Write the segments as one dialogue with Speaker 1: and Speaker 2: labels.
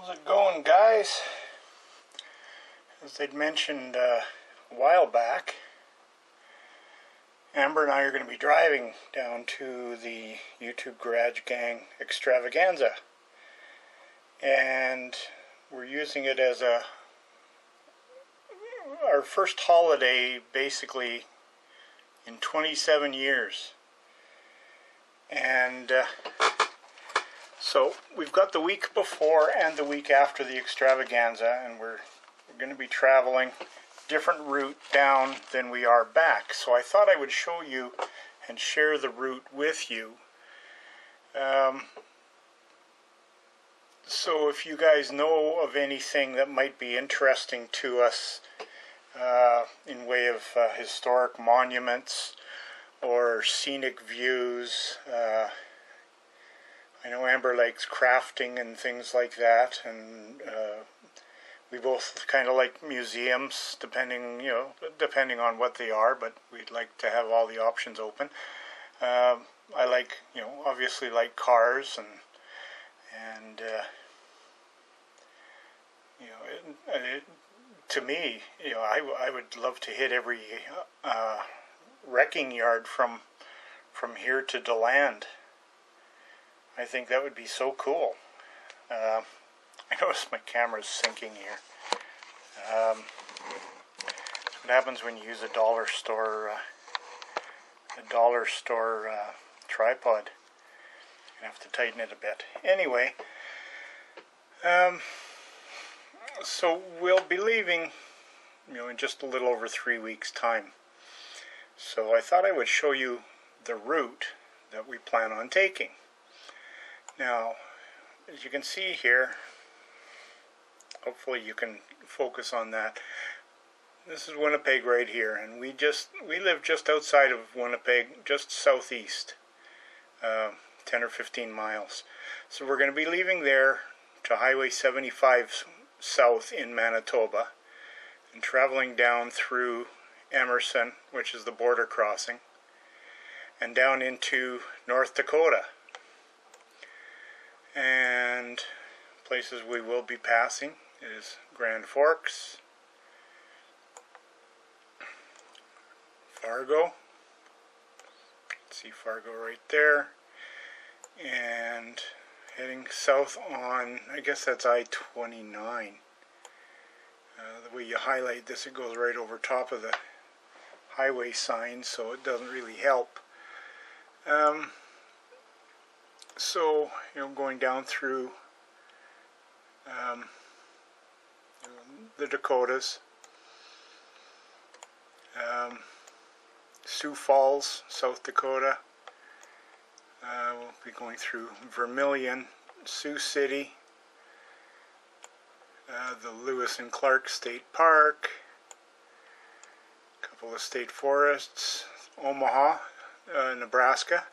Speaker 1: How's it going, guys? As I'd mentioned a while back, Amber and I are going to be driving down to the YouTube Garage Gang Extravaganza, and we're using it as our first holiday basically in 27 years. And so we've got the week before and the week after the extravaganza, and we're going to be traveling different route down than we are back. So I thought I would show you and share the route with you. So if you guys know of anything that might be interesting to us in way of historic monuments or scenic views, I know Amber likes crafting and things like that, and we both kind of like museums, depending on what they are, but we'd like to have all the options open. I like, obviously like cars, and to me, I would love to hit every wrecking yard from here to DeLand. I think that would be so cool. I notice my camera's sinking here. That's what happens when you use a dollar store tripod. You have to tighten it a bit. Anyway, so we'll be leaving, in just a little over 3 weeks' time. So I thought I would show you the route that we plan on taking. Now, as you can see here, hopefully you can focus on that. This is Winnipeg right here, and we live just outside of Winnipeg, just southeast, 10 or 15 miles. So we're going to be leaving there to Highway 75 south in Manitoba, and traveling down through Emerson, which is the border crossing, and down into North Dakota. And places we will be passing is Grand Forks, Fargo. See Fargo right there, and heading south on, I guess that's I-29. The way you highlight this, it goes right over top of the highway sign, so it doesn't really help. So, going down through the Dakotas, Sioux Falls, South Dakota. We'll be going through Vermilion, Sioux City, the Lewis and Clark State Park, a couple of state forests, Omaha, Nebraska,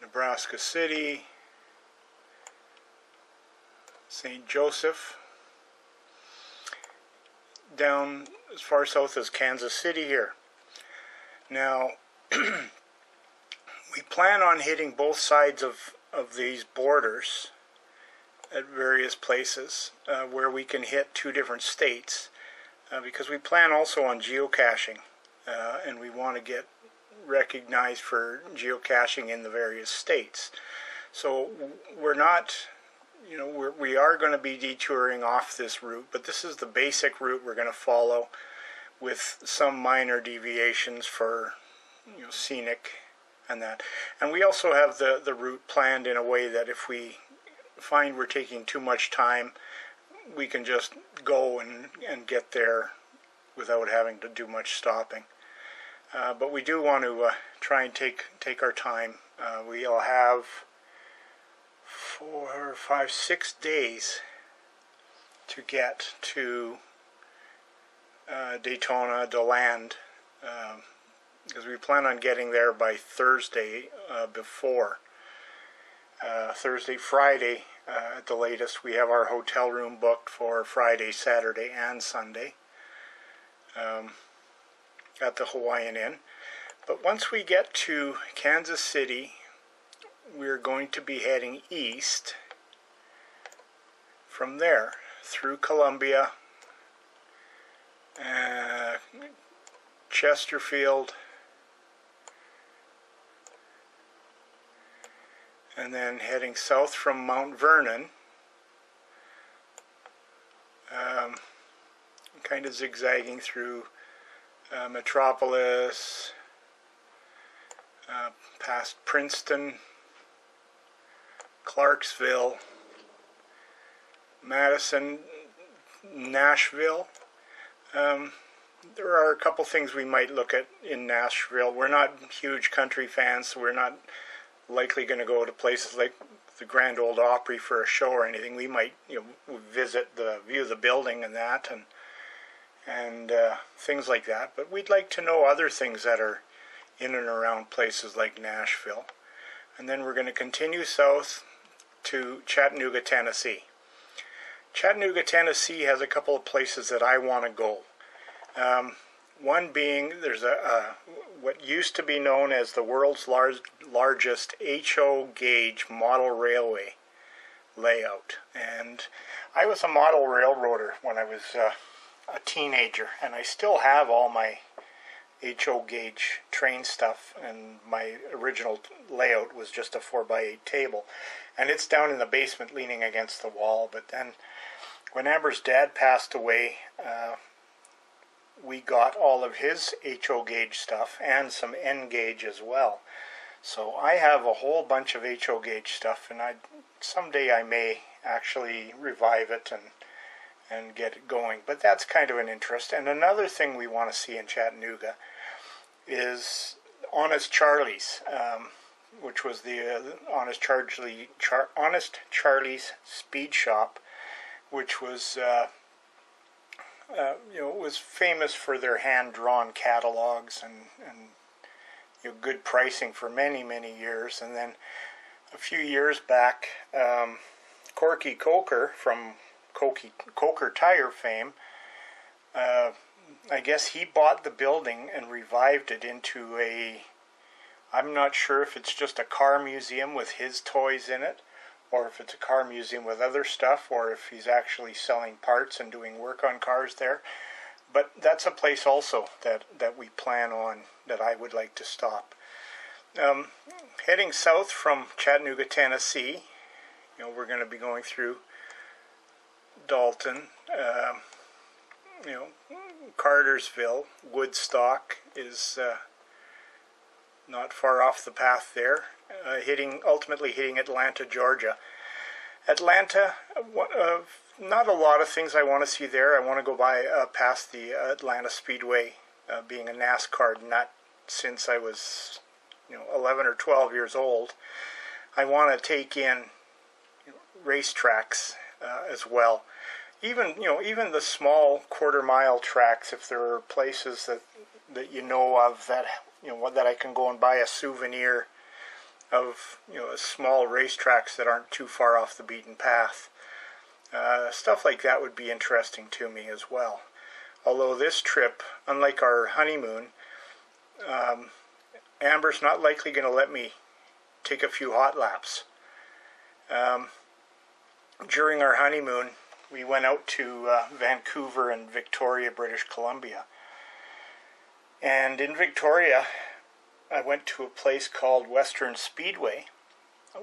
Speaker 1: Nebraska City, St. Joseph, down as far south as Kansas City here. Now, we plan on hitting both sides of these borders at various places where we can hit two different states, because we plan also on geocaching, and we want to get recognized for geocaching in the various states. So we're not, we are going to be detouring off this route, but this is the basic route we're going to follow, with some minor deviations for scenic and that. And we also have the route planned in a way that if we find we're taking too much time, we can just go and get there without having to do much stopping. But we do want to try and take our time. We'll have 4, 5, 6 days to get to Daytona, DeLand, because we plan on getting there by Thursday before. Thursday, Friday at the latest. We have our hotel room booked for Friday, Saturday, and Sunday at the Hawaiian Inn. But once we get to Kansas City, we're going to be heading east from there through Columbia, Chesterfield, and then heading south from Mount Vernon, kind of zigzagging through Metropolis, past Princeton, Clarksville, Madison, Nashville. There are a couple things we might look at in Nashville. We're not huge country fans, so we're not likely going to go to places like the Grand Ole Opry for a show or anything. We might, visit view the building and that, and things like that. But we'd like to know other things that are in and around places like Nashville. And then we're going to continue south to Chattanooga, Tennessee. Chattanooga, Tennessee has a couple of places that I want to go. One being, there's what used to be known as the world's largest HO gauge model railway layout. And I was a model railroader when I was a teenager, and I still have all my HO gauge train stuff, and my original layout was just a 4x8 table, and it's down in the basement leaning against the wall. But then when Amber's dad passed away, we got all of his HO gauge stuff and some N gauge as well. So I have a whole bunch of HO gauge stuff, and someday I may actually revive it and get it going. But that's kind of an interest. And another thing we want to see in Chattanooga is Honest Charlie's, which was the Honest Charlie's Speed Shop, which was was famous for their hand-drawn catalogs and good pricing for many, many years. And then a few years back, Corky Coker from Coker Tire fame, I guess he bought the building and revived it into I'm not sure if it's just a car museum with his toys in it, or if it's a car museum with other stuff, or if he's actually selling parts and doing work on cars there. But that's a place also that we plan on, that I would like to stop. Heading south from Chattanooga, Tennessee, we're going to be going through Dalton, Cartersville. Woodstock is not far off the path there, ultimately hitting Atlanta, Georgia. Atlanta, not a lot of things I want to see there. I want to go past the Atlanta Speedway, being a NASCAR nut since I was 11 or 12 years old. I want to take in racetracks as well. Even the small quarter-mile tracks, if there are places that of that that I can go and buy a souvenir of, small racetracks that aren't too far off the beaten path. Stuff like that would be interesting to me as well. Although this trip, unlike our honeymoon, Amber's not likely going to let me take a few hot laps. During our honeymoon, we went out to Vancouver and Victoria, British Columbia. And in Victoria, I went to a place called Western Speedway,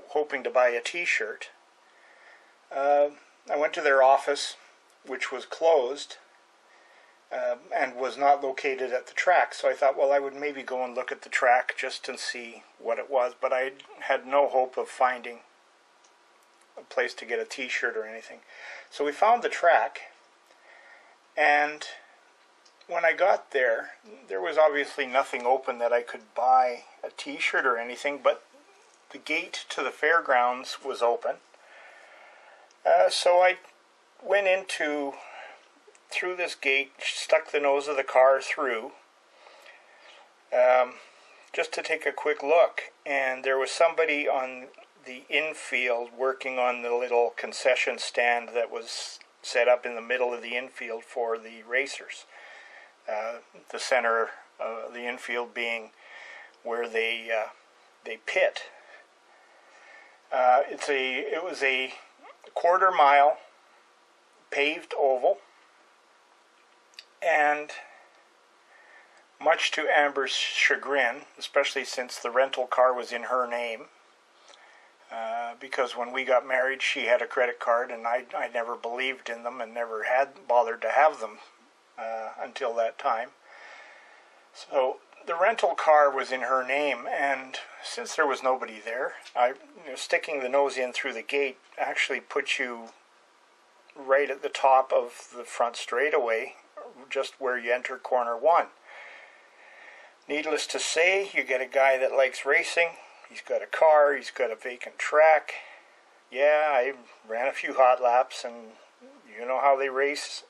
Speaker 1: hoping to buy a t-shirt. I went to their office, which was closed, and was not located at the track. So I thought, well, I would maybe go and look at the track just to see what it was. But I had no hope of finding a place to get a t-shirt or anything. So we found the track, and when I got there, there was obviously nothing open that I could buy a t-shirt or anything, but the gate to the fairgrounds was open. So I went through this gate, stuck the nose of the car through, just to take a quick look, and there was somebody on the infield working on the little concession stand that was set up in the middle of the infield for the racers. The center of the infield being where they pit. It was a quarter-mile paved oval, and much to Amber's chagrin, especially since the rental car was in her name, because when we got married she had a credit card and I never believed in them and never had bothered to have them until that time. So the rental car was in her name, and since there was nobody there, sticking the nose in through the gate actually puts you right at the top of the front straightaway, just where you enter corner 1. Needless to say, you get a guy that likes racing. He's got a car, he's got a vacant track. Yeah, I ran a few hot laps, and you know how they race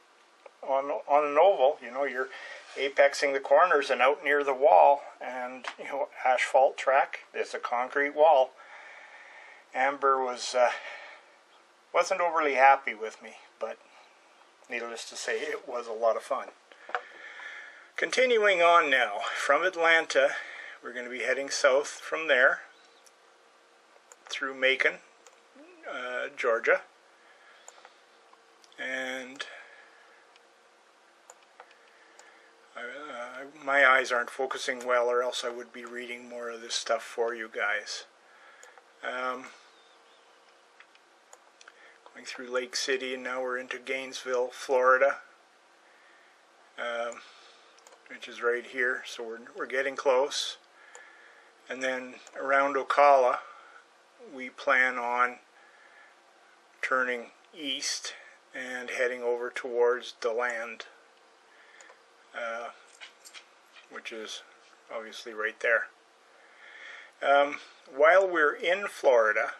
Speaker 1: on an oval. You know, you're apexing the corners and out near the wall, and asphalt track, it's a concrete wall. Amber wasn't overly happy with me, but needless to say, it was a lot of fun. Continuing on now, from Atlanta, we're going to be heading south from there, through Macon, Georgia, and my eyes aren't focusing well, or else I would be reading more of this stuff for you guys. Going through Lake City, and now we're into Gainesville, Florida, which is right here, so we're getting close. And then around Ocala, we plan on turning east and heading over towards DeLand, which is obviously right there. While we're in Florida,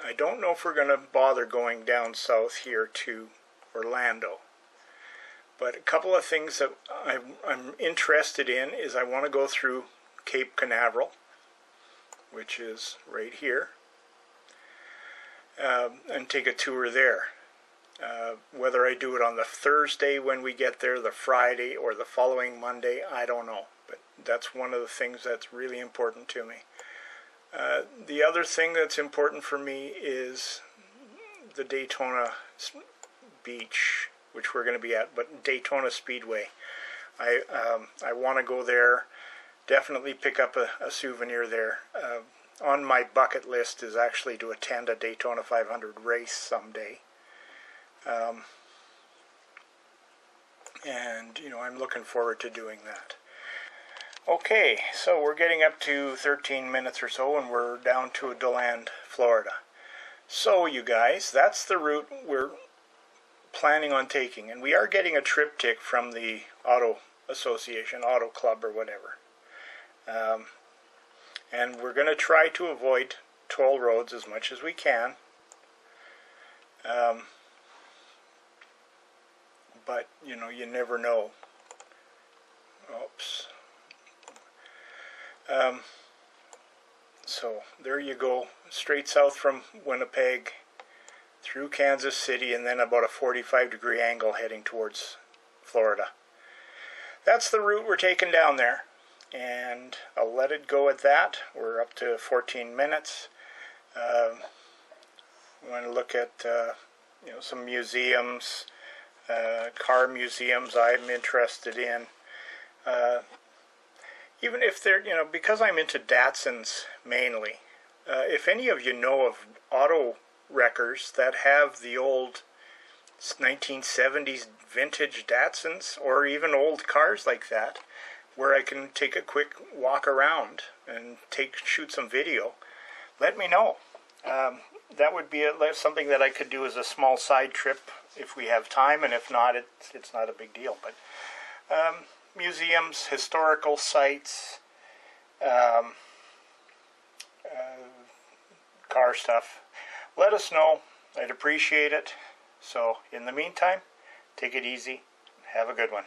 Speaker 1: I don't know if we're going to bother going down south here to Orlando. But a couple of things that I'm interested in is I want to go through Cape Canaveral, which is right here, and take a tour there. Whether I do it on the Thursday when we get there, the Friday, or the following Monday, I don't know. But that's one of the things that's really important to me. The other thing that's important for me is the Daytona Beach, which we're going to be at, but Daytona Speedway. I want to go there, definitely pick up a souvenir there. On my bucket list is actually to attend a Daytona 500 race someday. And, I'm looking forward to doing that. Okay, so we're getting up to 13 minutes or so, and we're down to DeLand, Florida. So, you guys, that's the route we're planning on taking, and we are getting a triptych from the Auto Association, Auto Club, or whatever. And we're going to try to avoid toll roads as much as we can. But, you never know. Oops. So, there you go. Straight south from Winnipeg, through Kansas City, and then about a 45-degree angle heading towards Florida. That's the route we're taking down there, and I'll let it go at that. We're up to 14 minutes. We want to look at some museums, car museums I'm interested in. Even if they're, because I'm into Datsuns mainly, if any of you know of auto wreckers that have the old 1970s vintage Datsuns, or even old cars like that, where I can take a quick walk around and shoot some video, let me know. That would be something that I could do as a small side trip if we have time, and if not, it's not a big deal. But museums, historical sites, car stuff, let us know. I'd appreciate it. So in the meantime, take it easy. Have a good one.